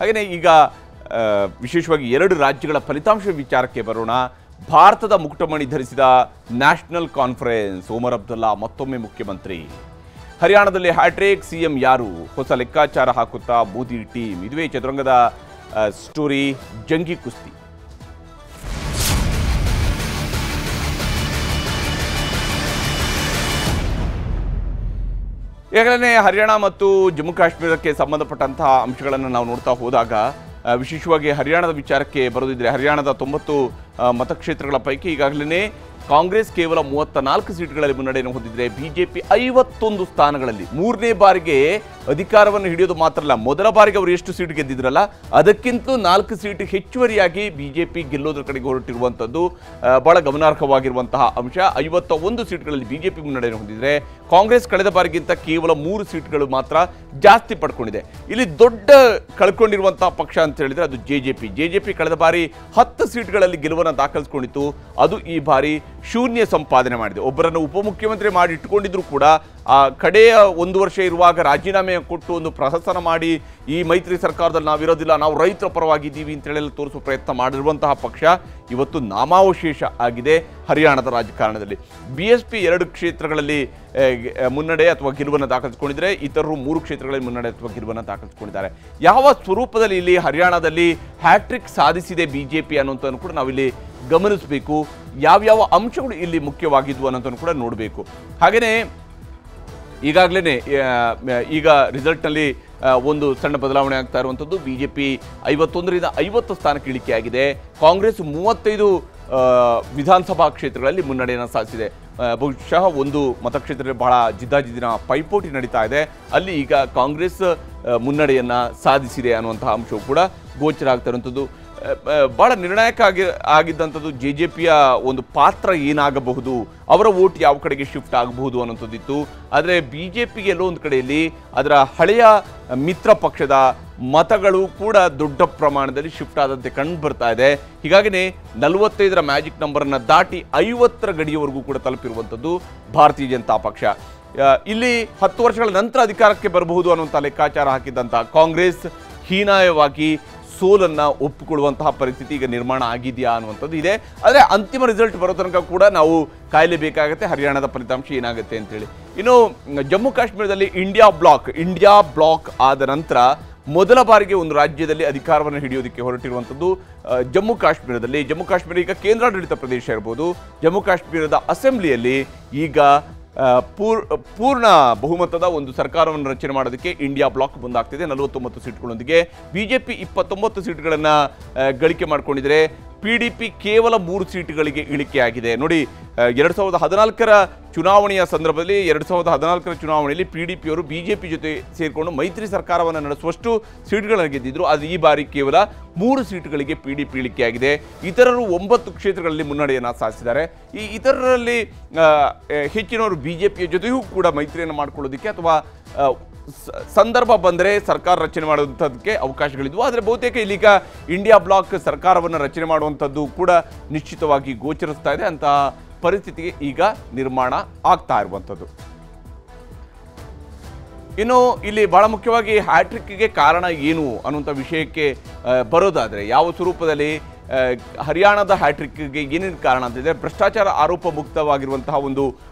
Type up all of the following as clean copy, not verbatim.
ಹಾಗೆಯೇ ಈಗ ವಿಶೇಷವಾಗಿ 2 ರಾಜ್ಯಗಳ ಫಲಿತಾಂಶ ವಿಚಾರಕ್ಕೆ ಬರೋಣ. ಭಾರತದ ಮುಕುಟಮಣಿ ಧರಿಸಿದ ನ್ಯಾಷನಲ್ ಕಾನ್ಫರೆನ್ಸ್, ಒಮರ್ ಅಬ್ದುಲ್ಲಾ ಮತ್ತೊಮ್ಮೆ ಮುಖ್ಯಮಂತ್ರಿ. ಹರಿಯಾಣದಲ್ಲಿ ಹ್ಯಾಟ್ರಿಕ್, ಸಿಎಂ ಯಾರು, ಹೊಸ ಲೆಕ್ಕಾಚಾರ ಹಾಕುತ್ತಾ ಮೋದಿ ಟೀಮ್. ಇದುವೇ ಚದುರಂಗದ ಸ್ಟೋರಿ. ಜಂಗಿ ಕುಸ್ತಿ. ಈಗಾಗಲೇ ಹರಿಯಾಣ ಮತ್ತು ಜಮ್ಮು ಕಾಶ್ಮೀರಕ್ಕೆ ಸಂಬಂಧಪಟ್ಟಂತಹ ಅಂಶಗಳನ್ನು ನಾವು ನೋಡ್ತಾ ಹೋದಾಗ ವಿಶೇಷವಾಗಿ ಹರಿಯಾಣದ ವಿಚಾರಕ್ಕೆ ಬರೋದಿದ್ರೆ, ಹರಿಯಾಣದ 90 ಮತಕ್ಷೇತ್ರಗಳ ಪೈಕಿ ಈಗಾಗಲೇ ಕಾಂಗ್ರೆಸ್ ಕೇವಲ 34 ಸೀಟ್ಗಳಲ್ಲಿ ಮುನ್ನಡೆಯನ್ನು ಹೊಂದಿದ್ರೆ, ಬಿಜೆಪಿ 51 ಸ್ಥಾನಗಳಲ್ಲಿ 3ನೇ ಬಾರಿಗೆ ಅಧಿಕಾರವನ್ನು ಹಿಡಿಯೋದು ಮಾತ್ರ ಅಲ್ಲ, ಮೊದಲ ಬಾರಿಗೆ ಅವರು ಎಷ್ಟು ಸೀಟ್ ಗೆದ್ದಿದ್ರಲ್ಲ ಅದಕ್ಕಿಂತಲೂ 4 ಸೀಟ್ ಹೆಚ್ಚುವರಿಯಾಗಿ ಬಿಜೆಪಿ ಗೆಲ್ಲೋದ್ರ ಕಡೆಗೆ ಹೊರಟಿರುವಂಥದ್ದು ಬಹಳ ಗಮನಾರ್ಹವಾಗಿರುವಂತಹ ಅಂಶ. 51 ಸೀಟ್ಗಳಲ್ಲಿ ಬಿಜೆಪಿ ಮುನ್ನಡೆಯನ್ನು ಹೊಂದಿದ್ರೆ, ಕಾಂಗ್ರೆಸ್ ಕಳೆದ ಬಾರಿಗಿಂತ ಕೇವಲ 3 ಸೀಟ್ಗಳು ಮಾತ್ರ ಜಾಸ್ತಿ ಪಡ್ಕೊಂಡಿದೆ. ಇಲ್ಲಿ ದೊಡ್ಡ ಕಳ್ಕೊಂಡಿರುವಂತಹ ಪಕ್ಷ ಅಂತ ಹೇಳಿದ್ರೆ ಅದು ಜೆಜೆಪಿ ಕಳೆದ ಬಾರಿ 10 ಸೀಟ್ಗಳಲ್ಲಿ ಗೆಲುವನ್ನು ದಾಖಲಿಸಿಕೊಂಡಿತ್ತು. ಅದು ಈ ಬಾರಿ ಶೂನ್ಯ ಸಂಪಾದನೆ ಮಾಡಿದೆ. ಒಬ್ಬರನ್ನು ಉಪಮುಖ್ಯಮಂತ್ರಿ ಮಾಡಿ ಇಟ್ಟುಕೊಂಡಿದ್ರು ಕೂಡ ಕಡೆಯ 1 ವರ್ಷ ಇರುವಾಗ ರಾಜೀನಾಮೆ ಕೊಟ್ಟು ಒಂದು ಪ್ರಹಸನ ಮಾಡಿ ಈ ಮೈತ್ರಿ ಸರ್ಕಾರದಲ್ಲಿ ನಾವಿರೋದಿಲ್ಲ, ನಾವು ರೈತರ ಪರವಾಗಿದ್ದೀವಿ ಅಂತ ಹೇಳಿ ತೋರಿಸುವ ಪ್ರಯತ್ನ ಮಾಡಿರುವಂತಹ ಪಕ್ಷ ಇವತ್ತು ನಾಮಾವಶೇಷ ಆಗಿದೆ ಹರಿಯಾಣದ ರಾಜಕಾರಣದಲ್ಲಿ. BSP 2 ಕ್ಷೇತ್ರಗಳಲ್ಲಿ ಮುನ್ನಡೆ ಅಥವಾ ಗೆಲುವನ್ನು ದಾಖಲಿಸಿಕೊಂಡಿದ್ರೆ, ಇತರರು 3 ಕ್ಷೇತ್ರಗಳಲ್ಲಿ ಮುನ್ನಡೆ ಅಥವಾ ಗೆಲುವನ್ನು ದಾಖಲಿಸಿಕೊಂಡಿದ್ದಾರೆ. ಯಾವ ಸ್ವರೂಪದಲ್ಲಿ ಇಲ್ಲಿ ಹರಿಯಾಣದಲ್ಲಿ ಹ್ಯಾಟ್ರಿಕ್ ಸಾಧಿಸಿದೆ ಬಿಜೆಪಿ ಅನ್ನೋಂಥನ್ನು ಕೂಡ ನಾವಿಲ್ಲಿ ಗಮನಿಸಬೇಕು. ಯಾವ್ಯಾವ ಅಂಶಗಳು ಇಲ್ಲಿ ಮುಖ್ಯವಾಗಿದ್ವು ಅನ್ನೋದನ್ನು ಕೂಡ ನೋಡಬೇಕು. ಹಾಗೆಯೇ ಈಗಾಗಲೇ ಈಗ ರಿಸಲ್ಟ್ನಲ್ಲಿ ಒಂದು ಸಣ್ಣ ಬದಲಾವಣೆ ಆಗ್ತಾ ಇರುವಂಥದ್ದು. ಬಿಜೆಪಿ 51ರಿಂದ 50 ಸ್ಥಾನಕ್ಕೆ ಇಳಿಕೆಯಾಗಿದೆ. ಕಾಂಗ್ರೆಸ್ 35 ವಿಧಾನಸಭಾ ಕ್ಷೇತ್ರಗಳಲ್ಲಿ ಮುನ್ನಡೆಯನ್ನು ಸಾಧಿಸಿದೆ. ಬಹುಶಃ ಒಂದು ಮತಕ್ಷೇತ್ರದಲ್ಲಿ ಬಹಳ ಜಿದ್ದಾಜಿದ್ದಿನ ಪೈಪೋಟಿ ನಡೀತಾ ಇದೆ. ಅಲ್ಲಿ ಈಗ ಕಾಂಗ್ರೆಸ್ ಮುನ್ನಡೆಯನ್ನು ಸಾಧಿಸಿದೆ ಅನ್ನುವಂತಹ ಅಂಶವು ಕೂಡ ಗೋಚರ ಆಗ್ತಾ ಇರುವಂಥದ್ದು. ಬಹಳ ನಿರ್ಣಾಯಕ ಆಗಿದ್ದಂಥದ್ದು ಜೆಜೆಪಿಯ ಒಂದು ಪಾತ್ರ ಏನಾಗಬಹುದು, ಅವರ ವೋಟ್ ಯಾವ ಕಡೆಗೆ ಶಿಫ್ಟ್ ಆಗಬಹುದು ಅನ್ನೋಂಥದ್ದಿತ್ತು. ಆದರೆ ಬಿಜೆಪಿಗೆ ಎಲ್ಲೋ ಒಂದು ಕಡೆಯಲ್ಲಿ ಅದರ ಹಳೆಯ ಮಿತ್ರ ಪಕ್ಷದ ಮತಗಳು ಕೂಡ ದೊಡ್ಡ ಪ್ರಮಾಣದಲ್ಲಿ ಶಿಫ್ಟ್ ಆದಂತೆ ಕಂಡು ಬರ್ತಾ ಇದೆ. ಹೀಗಾಗಿನೇ 45ರ ಮ್ಯಾಜಿಕ್ ನಂಬರನ್ನು ದಾಟಿ 50ರ ಗಡಿಯವರೆಗೂ ಕೂಡ ತಲುಪಿರುವಂಥದ್ದು ಭಾರತೀಯ ಜನತಾ ಪಕ್ಷ. ಇಲ್ಲಿ 10 ವರ್ಷಗಳ ನಂತರ ಅಧಿಕಾರಕ್ಕೆ ಬರಬಹುದು ಅನ್ನುವಂಥ ಲೆಕ್ಕಾಚಾರ ಹಾಕಿದ್ದಂಥ ಕಾಂಗ್ರೆಸ್ ಹೀನಾಯವಾಗಿ ಸೋಲನ್ನು ಒಪ್ಪಿಕೊಳ್ಳುವಂತಹ ಪರಿಸ್ಥಿತಿ ಈಗ ನಿರ್ಮಾಣ ಆಗಿದೆಯಾ ಅನ್ನುವಂಥದ್ದು ಇದೆ. ಆದರೆ ಅಂತಿಮ ರಿಸಲ್ಟ್ ಬರೋ ತನಕ ಕೂಡ ನಾವು ಕಾಯಲೇಬೇಕಾಗತ್ತೆ ಹರಿಯಾಣದ ಫಲಿತಾಂಶ ಏನಾಗುತ್ತೆ ಅಂತೇಳಿ. ಇನ್ನು ಜಮ್ಮು ಕಾಶ್ಮೀರದಲ್ಲಿ ಇಂಡಿಯಾ ಬ್ಲಾಕ್ ಆದ ನಂತರ ಮೊದಲ ಬಾರಿಗೆ ಒಂದು ರಾಜ್ಯದಲ್ಲಿ ಅಧಿಕಾರವನ್ನು ಹಿಡಿಯೋದಕ್ಕೆ ಹೊರಟಿರುವಂಥದ್ದು ಜಮ್ಮು ಕಾಶ್ಮೀರ ಈಗ ಕೇಂದ್ರಾಡಳಿತ ಪ್ರದೇಶ ಇರ್ಬೋದು. ಜಮ್ಮು ಕಾಶ್ಮೀರದ ಅಸೆಂಬ್ಲಿಯಲ್ಲಿ ಈಗ ಪೂರ್ಣ ಬಹುಮತದ ಒಂದು ಸರ್ಕಾರವನ್ನು ರಚನೆ ಮಾಡೋದಕ್ಕೆ ಇಂಡಿಯಾ ಬ್ಲಾಕ್ ಮುಂದಾಗ್ತಿದೆ 49 ಸೀಟ್ಗಳೊಂದಿಗೆ. ಬಿಜೆಪಿ 29 ಸೀಟ್ಗಳನ್ನು ಗಳಿಕೆ ಮಾಡಿಕೊಂಡಿದ್ರೆ, PDP ಕೇವಲ 3 ಸೀಟ್ಗಳಿಗೆ ಇಳಿಕೆಯಾಗಿದೆ. ನೋಡಿ, 2014ರ ಚುನಾವಣೆಯ ಸಂದರ್ಭದಲ್ಲಿ 2014ರ ಚುನಾವಣೆಯಲ್ಲಿ PDPಯವರು ಬಿಜೆಪಿ ಜೊತೆ ಸೇರಿಕೊಂಡು ಮೈತ್ರಿ ಸರ್ಕಾರವನ್ನು ನಡೆಸುವಷ್ಟು ಸೀಟ್ಗಳನ್ನು ಗೆದ್ದಿದ್ರು. ಅದು ಈ ಬಾರಿ ಕೇವಲ 3 ಸೀಟ್ಗಳಿಗೆ PDP ಇಳಿಕೆಯಾಗಿದೆ. ಇತರರು 9 ಕ್ಷೇತ್ರಗಳಲ್ಲಿ ಮುನ್ನಡೆಯನ್ನು ಸಾಧಿಸಿದ್ದಾರೆ. ಈ ಇತರರಲ್ಲಿ ಹೆಚ್ಚಿನವರು ಬಿಜೆಪಿಯ ಜೊತೆಯೂ ಕೂಡ ಮೈತ್ರಿಯನ್ನು ಮಾಡಿಕೊಳ್ಳೋದಕ್ಕೆ ಅಥವಾ ಸಂದರ್ಭ ಬಂದರೆ ಸರ್ಕಾರ ರಚನೆ ಮಾಡುವಂಥದ್ದಕ್ಕೆ ಅವಕಾಶಗಳಿದ್ವು. ಆದರೆ ಬಹುತೇಕ ಇಲ್ಲಿಗ ಇಂಡಿಯಾ ಬ್ಲಾಕ್ ಸರ್ಕಾರವನ್ನು ರಚನೆ ಮಾಡುವಂಥದ್ದು ಕೂಡ ನಿಶ್ಚಿತವಾಗಿ ಗೋಚರಿಸ್ತಾ ಇದೆ. ಅಂತಹ ಪರಿಸ್ಥಿತಿಗೆ ಈಗ ನಿರ್ಮಾಣ ಆಗ್ತಾ ಇರುವಂಥದ್ದು. ಇನ್ನು ಇಲ್ಲಿ ಬಹಳ ಮುಖ್ಯವಾಗಿ ಹ್ಯಾಟ್ರಿಕ್ಗೆ ಕಾರಣ ಏನು ಅನ್ನುವಂಥ ವಿಷಯಕ್ಕೆ ಬರೋದಾದರೆ, ಯಾವ ಸ್ವರೂಪದಲ್ಲಿ ಹರಿಯಾಣದ ಹ್ಯಾಟ್ರಿಕ್ಗೆ ಏನೇನು ಕಾರಣ ಅಂತಿದೆ, ಭ್ರಷ್ಟಾಚಾರ ಆರೋಪ ಮುಕ್ತವಾಗಿರುವಂತಹ ಒಂದು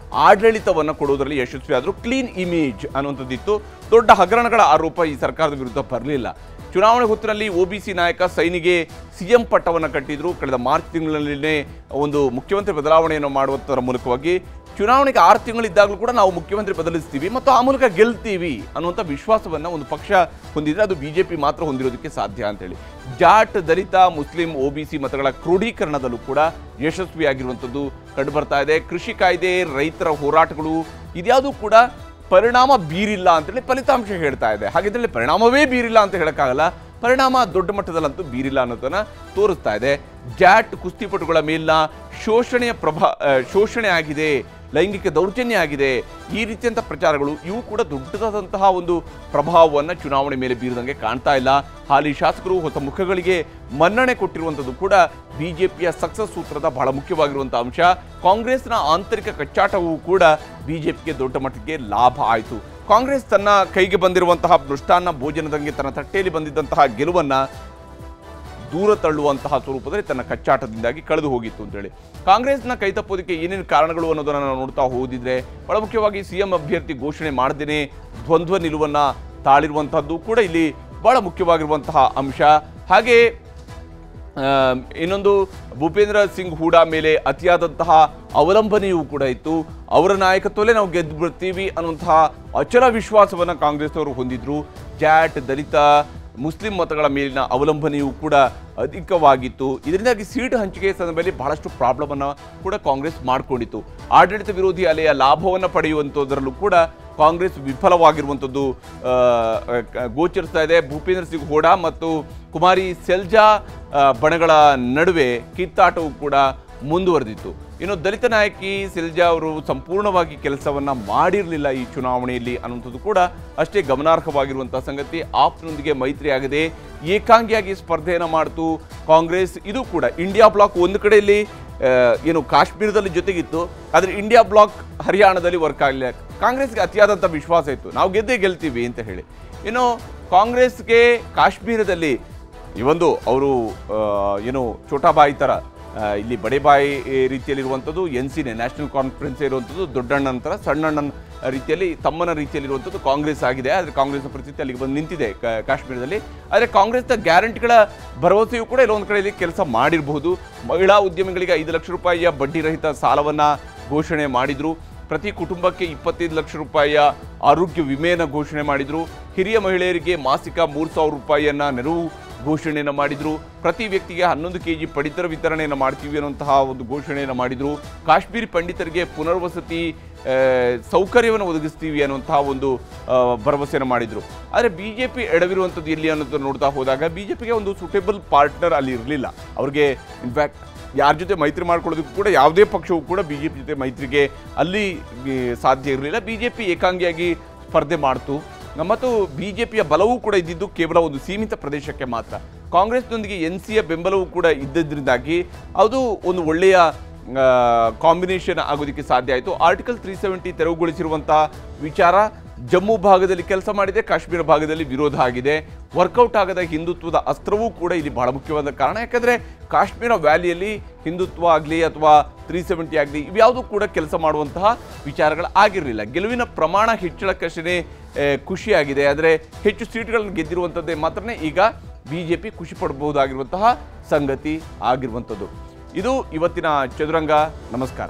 ಆಡಳಿತವನ್ನು ಕೊಡುವುದರಲ್ಲಿ ಯಶಸ್ವಿ ಆದರೂ. ಕ್ಲೀನ್ ಇಮೇಜ್ ಅನ್ನುವಂಥದ್ದಿತ್ತು. ದೊಡ್ಡ ಹಗರಣಗಳ ಆರೋಪ ಈ ಸರ್ಕಾರದ ವಿರುದ್ಧ ಬರಲಿಲ್ಲ. ಚುನಾವಣೆ ಹೊತ್ತಿನಲ್ಲಿ OBC ನಾಯಕ ಸೈನಿಗೆ CM ಪಟ್ಟವನ್ನು ಕಟ್ಟಿದ್ರು. ಕಳೆದ ಮಾರ್ಚ್ ತಿಂಗಳಿನಲ್ಲೇ ಒಂದು ಮುಖ್ಯಮಂತ್ರಿ ಬದಲಾವಣೆಯನ್ನು ಮಾಡುವುದರ ಮೂಲಕವಾಗಿ ಚುನಾವಣೆಗೆ 6 ತಿಂಗಳಿದ್ದಾಗಲೂ ಕೂಡ ನಾವು ಮುಖ್ಯಮಂತ್ರಿ ಬದಲಿಸ್ತೀವಿ ಮತ್ತು ಆ ಮೂಲಕ ಗೆಲ್ತೀವಿ ಅನ್ನುವಂಥ ವಿಶ್ವಾಸವನ್ನು ಒಂದು ಪಕ್ಷ ಹೊಂದಿದ್ರೆ ಅದು ಬಿಜೆಪಿ ಮಾತ್ರ ಹೊಂದಿರೋದಕ್ಕೆ ಸಾಧ್ಯ ಅಂತೇಳಿ. ಜಾಟ್, ದಲಿತ, ಮುಸ್ಲಿಂ, OBC ಮತಗಳ ಕ್ರೋಢೀಕರಣದಲ್ಲೂ ಕೂಡ ಯಶಸ್ವಿಯಾಗಿರುವಂಥದ್ದು ಕಂಡುಬರ್ತಾ ಇದೆ. ಕೃಷಿ ಕಾಯ್ದೆ, ರೈತರ ಹೋರಾಟಗಳು ಇದ್ಯಾವುದೂ ಕೂಡ ಪರಿಣಾಮ ಬೀರಿಲ್ಲ ಅಂತೇಳಿ ಫಲಿತಾಂಶ ಹೇಳ್ತಾ ಇದೆ. ಹಾಗಿದ್ರಲ್ಲಿ ಪರಿಣಾಮವೇ ಬೀರಿಲ್ಲ ಅಂತ ಹೇಳೋಕ್ಕಾಗಲ್ಲ, ಪರಿಣಾಮ ದೊಡ್ಡ ಮಟ್ಟದಲ್ಲಂತೂ ಬೀರಿಲ್ಲ ಅನ್ನೋದನ್ನು ತೋರಿಸ್ತಾ ಇದೆ. ಜಾಟ್ ಕುಸ್ತಿಪಟುಗಳ ಮೇಲಿನ ಶೋಷಣೆ ಆಗಿದೆ, ಲೈಂಗಿಕ ದೌರ್ಜನ್ಯ ಆಗಿದೆ, ಈ ರೀತಿಯಂಥ ಪ್ರಚಾರಗಳು ಇವು ಕೂಡ ದೊಡ್ಡದಾದಂತಹ ಒಂದು ಪ್ರಭಾವವನ್ನು ಚುನಾವಣೆ ಮೇಲೆ ಬೀರಿದಂಗೆ ಕಾಣ್ತಾ ಇಲ್ಲ. ಹಾಲಿ ಶಾಸಕರು ಹೊಸ ಮುಖಗಳಿಗೆ ಮನ್ನಣೆ ಕೊಟ್ಟಿರುವಂಥದ್ದು ಕೂಡ ಬಿಜೆಪಿಯ ಸಕ್ಸಸ್ ಸೂತ್ರದ ಬಹಳ ಮುಖ್ಯವಾಗಿರುವಂಥ ಅಂಶ. ಕಾಂಗ್ರೆಸ್ನ ಆಂತರಿಕ ಕಚ್ಚಾಟವೂ ಕೂಡ ಬಿಜೆಪಿಗೆ ದೊಡ್ಡ ಮಟ್ಟಿಗೆ ಲಾಭ ಆಯಿತು. ಕಾಂಗ್ರೆಸ್ ತನ್ನ ಕೈಗೆ ಬಂದಿರುವಂತಹ ಮೃಷ್ಟಾನ್ನ ಭೋಜನದಂಗೆ ತನ್ನ ತಟ್ಟೆಯಲ್ಲಿ ಬಂದಿದ್ದಂತಹ ಗೆಲುವನ್ನು ದೂರ ತಳ್ಳುವಂತಹ ಸ್ವರೂಪದಲ್ಲಿ ತನ್ನ ಕಚ್ಚಾಟದಿಂದಾಗಿ ಕಳೆದು ಹೋಗಿತ್ತು ಅಂತೇಳಿ ಕಾಂಗ್ರೆಸ್ನ ಕೈತಪ್ಪೋದಕ್ಕೆ ಏನೇನು ಕಾರಣಗಳು ಅನ್ನೋದನ್ನು ನಾವು ನೋಡ್ತಾ ಹೋದಿದ್ರೆ ಬಹಳ ಮುಖ್ಯವಾಗಿ ಸಿಎಂ ಅಭ್ಯರ್ಥಿ ಘೋಷಣೆ ಮಾಡದೇನೆ ದ್ವಂದ್ವ ನಿಲುವನ್ನು ತಾಳಿರುವಂತಹದ್ದು ಕೂಡ ಇಲ್ಲಿ ಬಹಳ ಮುಖ್ಯವಾಗಿರುವಂತಹ ಅಂಶ. ಹಾಗೆ ಇನ್ನೊಂದು ಭೂಪೇಂದ್ರ ಸಿಂಗ್ ಹೂಡಾ ಮೇಲೆ ಅತಿಯಾದಂತಹ ಅವಲಂಬನೆಯೂ ಕೂಡ ಇತ್ತು. ಅವರ ನಾಯಕತ್ವದಲ್ಲೇ ನಾವು ಗೆದ್ದು ಬಿಡ್ತೀವಿ ಅನ್ನುವಂತಹ ಅಚಲ ವಿಶ್ವಾಸವನ್ನು ಕಾಂಗ್ರೆಸ್ನವರು ಹೊಂದಿದ್ರು. ಜಾಟ್, ದಲಿತ, ಮುಸ್ಲಿಂ ಮತಗಳ ಮೇಲಿನ ಅವಲಂಬನೆಯೂ ಕೂಡ ಅಧಿಕವಾಗಿತ್ತು. ಇದರಿಂದಾಗಿ ಸೀಟ್ ಹಂಚಿಕೆ ಸಂದರ್ಭದಲ್ಲಿ ಬಹಳಷ್ಟು ಪ್ರಾಬ್ಲಮನ್ನು ಕೂಡ ಕಾಂಗ್ರೆಸ್ ಮಾಡಿಕೊಂಡಿತ್ತು. ಆಡಳಿತ ವಿರೋಧಿ ಅಲೆಯ ಲಾಭವನ್ನು ಪಡೆಯುವಂಥದ್ರಲ್ಲೂ ಕೂಡ ಕಾಂಗ್ರೆಸ್ ವಿಫಲವಾಗಿರುವಂಥದ್ದು ಗೋಚರಿಸ್ತಾ ಇದೆ. ಭೂಪೇಂದ್ರ ಸಿಂಗ್ ಹೂಡಾ ಮತ್ತು ಕುಮಾರಿ ಸೆಲ್ಜಾ ಬಣಗಳ ನಡುವೆ ಕಿತ್ತಾಟವು ಕೂಡ ಮುಂದುವರೆದಿತ್ತು. ಇನ್ನು ದಲಿತ ನಾಯಕಿ ಸೆಲ್ಜಾ ಅವರು ಸಂಪೂರ್ಣವಾಗಿ ಕೆಲಸವನ್ನು ಮಾಡಿರಲಿಲ್ಲ ಈ ಚುನಾವಣೆಯಲ್ಲಿ ಅನ್ನುವಂಥದ್ದು ಕೂಡ ಅಷ್ಟೇ ಗಮನಾರ್ಹವಾಗಿರುವಂಥ ಸಂಗತಿ. ಆಪ್ನೊಂದಿಗೆ ಮೈತ್ರಿಯಾಗದೆ ಏಕಾಂಗಿಯಾಗಿ ಸ್ಪರ್ಧೆಯನ್ನು ಮಾಡಿತು ಕಾಂಗ್ರೆಸ್. ಇದು ಕೂಡ ಇಂಡಿಯಾ ಬ್ಲಾಕ್ ಒಂದು ಕಡೆಯಲ್ಲಿ ಏನು ಕಾಶ್ಮೀರದಲ್ಲಿ ಜೊತೆಗಿತ್ತು, ಆದರೆ ಇಂಡಿಯಾ ಬ್ಲಾಕ್ ಹರಿಯಾಣದಲ್ಲಿ ವರ್ಕ್ ಆಗಲಿಲ್ಲ. ಕಾಂಗ್ರೆಸ್ಗೆ ಅತಿಯಾದಂಥ ವಿಶ್ವಾಸ ಇತ್ತು, ನಾವು ಗೆಲ್ತೀವಿ ಅಂತ ಹೇಳಿ. ಇನ್ನು ಕಾಂಗ್ರೆಸ್ಗೆ ಕಾಶ್ಮೀರದಲ್ಲಿ ಈ ಒಂದು ಅವರು ಏನು ಛೋಟಾಬಾಯಿ ಥರ ಇಲ್ಲಿ ಬಡೇಬಾಯಿ ರೀತಿಯಲ್ಲಿರುವಂಥದ್ದು NCನೇ ನ್ಯಾಷನಲ್ ಕಾನ್ಫರೆನ್ಸ್ ಇರುವಂಥದ್ದು, ದೊಡ್ಡಣ್ಣನ ಥರ ಸಣ್ಣಣ್ಣನ ರೀತಿಯಲ್ಲಿ ತಮ್ಮನ ರೀತಿಯಲ್ಲಿರುವಂಥದ್ದು ಕಾಂಗ್ರೆಸ್ ಆಗಿದೆ. ಆದರೆ ಕಾಂಗ್ರೆಸ್ನ ಪರಿಸ್ಥಿತಿ ಅಲ್ಲಿಗೆ ಬಂದು ನಿಂತಿದೆ ಕಾಶ್ಮೀರದಲ್ಲಿ. ಆದರೆ ಕಾಂಗ್ರೆಸ್ನ ಗ್ಯಾರಂಟಿಗಳ ಭರವಸೆಯೂ ಕೂಡ ಇಲ್ಲೊಂದು ಕಡೆಯಲ್ಲಿ ಕೆಲಸ ಮಾಡಿರಬಹುದು. ಮಹಿಳಾ ಉದ್ಯಮಿಗಳಿಗೆ 5 ಲಕ್ಷ ರೂಪಾಯಿಯ ಬಡ್ಡಿ ರಹಿತ ಸಾಲವನ್ನು ಘೋಷಣೆ ಮಾಡಿದರು. ಪ್ರತಿ ಕುಟುಂಬಕ್ಕೆ 25 ಲಕ್ಷ ರೂಪಾಯಿಯ ಆರೋಗ್ಯ ವಿಮೆಯನ್ನು ಘೋಷಣೆ ಮಾಡಿದರು. ಹಿರಿಯ ಮಹಿಳೆಯರಿಗೆ ಮಾಸಿಕ 3,000 ರೂಪಾಯಿಯನ್ನು ನೆರವು ಘೋಷಣೆಯನ್ನು ಮಾಡಿದರು. ಪ್ರತಿ ವ್ಯಕ್ತಿಗೆ 11 kg ಪಡಿತರ ವಿತರಣೆಯನ್ನು ಮಾಡ್ತೀವಿ ಅನ್ನುವಂತಹ ಒಂದು ಘೋಷಣೆಯನ್ನು ಮಾಡಿದರು. ಕಾಶ್ಮೀರಿ ಪಂಡಿತರಿಗೆ ಪುನರ್ವಸತಿ ಸೌಕರ್ಯವನ್ನು ಒದಗಿಸ್ತೀವಿ ಅನ್ನುವಂತಹ ಒಂದು ಭರವಸೆಯನ್ನು ಮಾಡಿದರು. ಆದರೆ BJP ಎಡವಿರುವಂಥದ್ದು ಎಲ್ಲಿ ಅನ್ನೋದನ್ನು ನೋಡ್ತಾ ಹೋದಾಗ BJPಗೆ ಒಂದು ಸೂಟೇಬಲ್ ಪಾರ್ಟ್ನರ್ ಅಲ್ಲಿ ಇರಲಿಲ್ಲ. ಅವ್ರಿಗೆ ಇನ್ಫ್ಯಾಕ್ಟ್ ಯಾರ ಜೊತೆ ಮೈತ್ರಿ ಮಾಡ್ಕೊಳ್ಳೋದಕ್ಕೂ ಕೂಡ ಯಾವುದೇ ಪಕ್ಷವೂ ಕೂಡ BJP ಜೊತೆ ಮೈತ್ರಿಗೆ ಅಲ್ಲಿ ಸಾಧ್ಯ ಇರಲಿಲ್ಲ. BJP ಏಕಾಂಗಿಯಾಗಿ ಸ್ಪರ್ಧೆ ಮಾಡ್ತು ಮತ್ತು BJPಯ ಬಲವೂ ಕೂಡ ಇದ್ದಿದ್ದು ಕೇವಲ ಒಂದು ಸೀಮಿತ ಪ್ರದೇಶಕ್ಕೆ ಮಾತ್ರ. ಕಾಂಗ್ರೆಸ್ನೊಂದಿಗೆ NCಯ ಬೆಂಬಲವೂ ಕೂಡ ಇದ್ದದ್ರಿಂದಾಗಿ ಅದು ಒಂದು ಒಳ್ಳೆಯ ಕಾಂಬಿನೇಷನ್ ಆಗೋದಕ್ಕೆ ಸಾಧ್ಯ ಆಯಿತು. ಆರ್ಟಿಕಲ್ 370 ತೆರವುಗೊಳಿಸಿರುವಂಥ ವಿಚಾರ ಜಮ್ಮು ಭಾಗದಲ್ಲಿ ಕೆಲಸ ಮಾಡಿದೆ, ಕಾಶ್ಮೀರ ಭಾಗದಲ್ಲಿ ವಿರೋಧ ಆಗಿದೆ. ವರ್ಕೌಟ್ ಆಗದ ಹಿಂದುತ್ವದ ಅಸ್ತ್ರವೂ ಕೂಡ ಇಲ್ಲಿ ಬಹಳ ಮುಖ್ಯವಾದ ಕಾರಣ. ಯಾಕಂದರೆ ಕಾಶ್ಮೀರ ವ್ಯಾಲಿಯಲ್ಲಿ ಹಿಂದುತ್ವ ಆಗಲಿ ಅಥವಾ 370 ಆಗಲಿ ಇವ್ಯಾವುದೂ ಕೂಡ ಕೆಲಸ ಮಾಡುವಂತಹ ವಿಚಾರಗಳು ಆಗಿರಲಿಲ್ಲ. ಗೆಲುವಿನ ಪ್ರಮಾಣ ಹೆಚ್ಚಳಕ್ಕಷ್ಟೇ ಖುಷಿಯಾಗಿದೆ, ಆದರೆ ಹೆಚ್ಚು ಸೀಟ್ಗಳನ್ನು ಗೆದ್ದಿರುವಂಥದ್ದೇ ಮಾತ್ರನೇ ಈಗ BJP ಖುಷಿ ಪಡಬಹುದಾಗಿರುವಂತಹ ಸಂಗತಿ ಆಗಿರುವಂಥದ್ದು. ಇದು ಇವತ್ತಿನ ಚದುರಂಗ. ನಮಸ್ಕಾರ.